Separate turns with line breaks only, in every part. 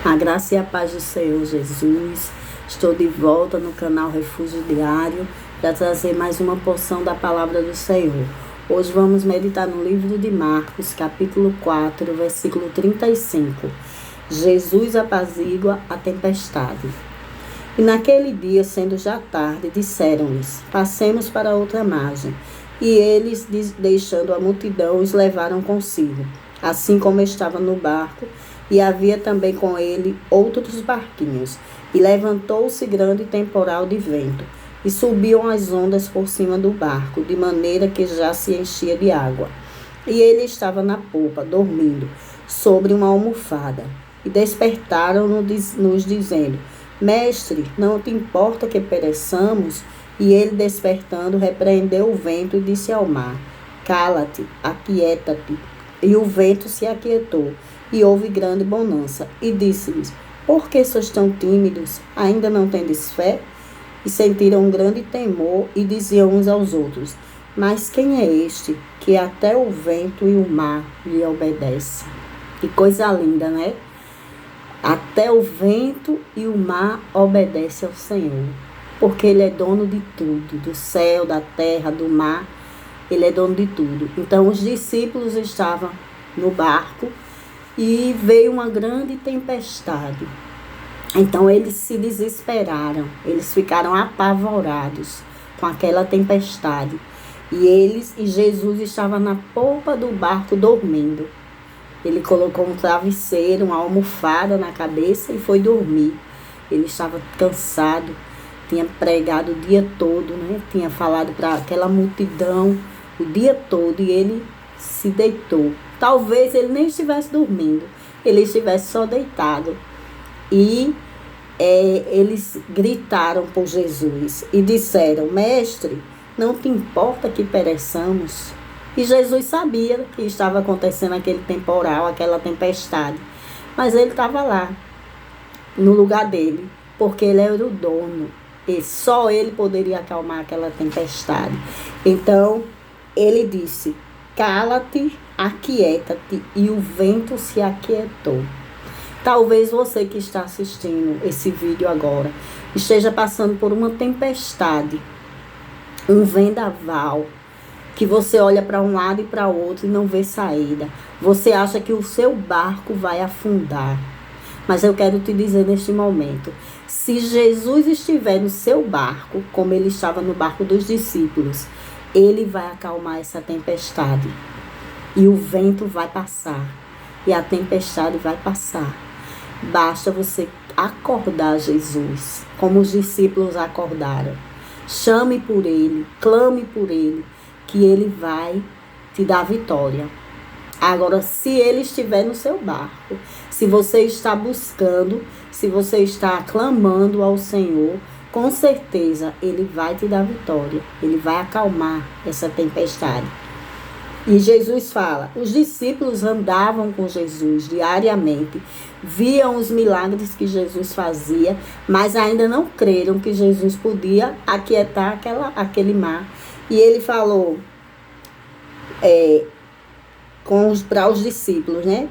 A graça e a paz do Senhor Jesus. Estou de volta no canal Refúgio Diário para trazer mais uma porção da palavra do Senhor. Hoje vamos meditar no livro de Marcos, capítulo 4, versículo 35. Jesus apazigua a tempestade. E naquele dia, sendo já tarde, disseram-lhes: passemos para outra margem. E eles, deixando a multidão, os levaram consigo, assim como estava no barco, e havia também com ele outros barquinhos. E levantou-se grande temporal de vento, e subiam as ondas por cima do barco, de maneira que já se enchia de água. E ele estava na popa, dormindo, sobre uma almofada. E despertaram-nos, dizendo: Mestre, não te importa que pereçamos? E ele, despertando, repreendeu o vento e disse ao mar: Cala-te, aquieta-te. E o vento se aquietou, e houve grande bonança. E disse-lhes: Por que sois tão tímidos? Ainda não tendes fé? E sentiram um grande temor, e diziam uns aos outros: Mas quem é este, que até o vento e o mar lhe obedecem? Que coisa linda, né? Até o vento e o mar obedecem ao Senhor, porque Ele é dono de tudo, do céu, da terra, do mar. Ele é dono de tudo. Então os discípulos estavam no barco e veio uma grande tempestade. Então eles se desesperaram, eles ficaram apavorados com aquela tempestade. E Jesus estava na polpa do barco dormindo. Ele colocou um travesseiro, uma almofada na cabeça e foi dormir. Ele estava cansado, tinha pregado o dia todo, né? Tinha falado para aquela multidão o dia todo e ele se deitou. Talvez ele nem estivesse dormindo, ele estivesse só deitado. E eles gritaram por Jesus e disseram: Mestre, não te importa que pereçamos? E Jesus sabia que estava acontecendo aquele temporal, aquela tempestade. Mas ele estava lá, no lugar dele, porque ele era o dono. E só ele poderia acalmar aquela tempestade. Então, ele disse: Cala-te, aquieta-te. E o vento se aquietou. Talvez você que está assistindo esse vídeo agora esteja passando por uma tempestade, um vendaval, que você olha para um lado e para o outro e não vê saída. Você acha que o seu barco vai afundar. Mas eu quero te dizer neste momento, se Jesus estiver no seu barco, como ele estava no barco dos discípulos, ele vai acalmar essa tempestade. E o vento vai passar. E a tempestade vai passar. Basta você acordar Jesus, como os discípulos acordaram. Chame por ele, clame por ele, que ele vai te dar vitória. Agora, se ele estiver no seu barco, se você está buscando, se você está clamando ao Senhor, com certeza ele vai te dar vitória. Ele vai acalmar essa tempestade. E Jesus fala: os discípulos andavam com Jesus diariamente, viam os milagres que Jesus fazia, mas ainda não creram que Jesus podia aquietar aquele mar. E ele falou para os discípulos, né?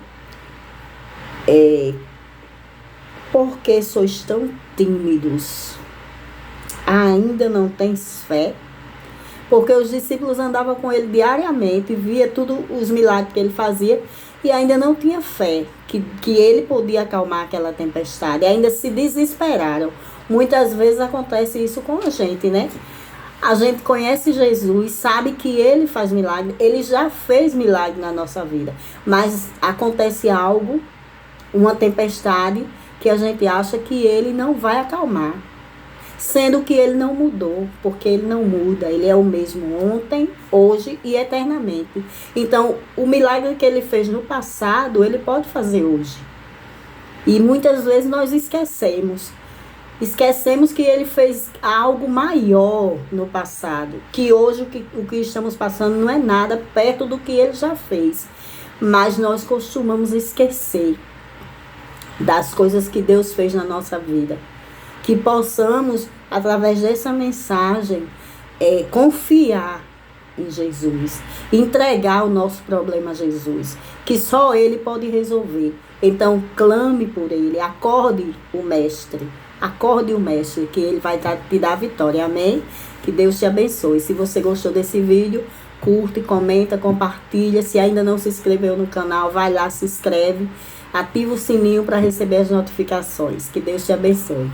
Por que sois tão tímidos? Ainda não tens fé? Porque os discípulos andavam com ele diariamente, via todos os milagres que ele fazia e ainda não tinha fé que ele podia acalmar aquela tempestade. Ainda se desesperaram. Muitas vezes acontece isso com a gente, né? A gente conhece Jesus, sabe que ele faz milagre, ele já fez milagre na nossa vida. Mas acontece algo, uma tempestade, que a gente acha que ele não vai acalmar. Sendo que ele não mudou, porque ele não muda, ele é o mesmo ontem, hoje e eternamente. Então, o milagre que ele fez no passado, ele pode fazer hoje. E muitas vezes nós esquecemos que ele fez algo maior no passado, que hoje o que estamos passando não é nada perto do que ele já fez. Mas nós costumamos esquecer das coisas que Deus fez na nossa vida. Que possamos, através dessa mensagem, confiar em Jesus, entregar o nosso problema a Jesus, que só Ele pode resolver. Então, clame por ele, acorde o mestre. Acorde o mestre, que ele vai te dar a vitória. Amém? Que Deus te abençoe. Se você gostou desse vídeo, curte, comenta, compartilha. Se ainda não se inscreveu no canal, vai lá, se inscreve. Ativa o sininho para receber as notificações. Que Deus te abençoe.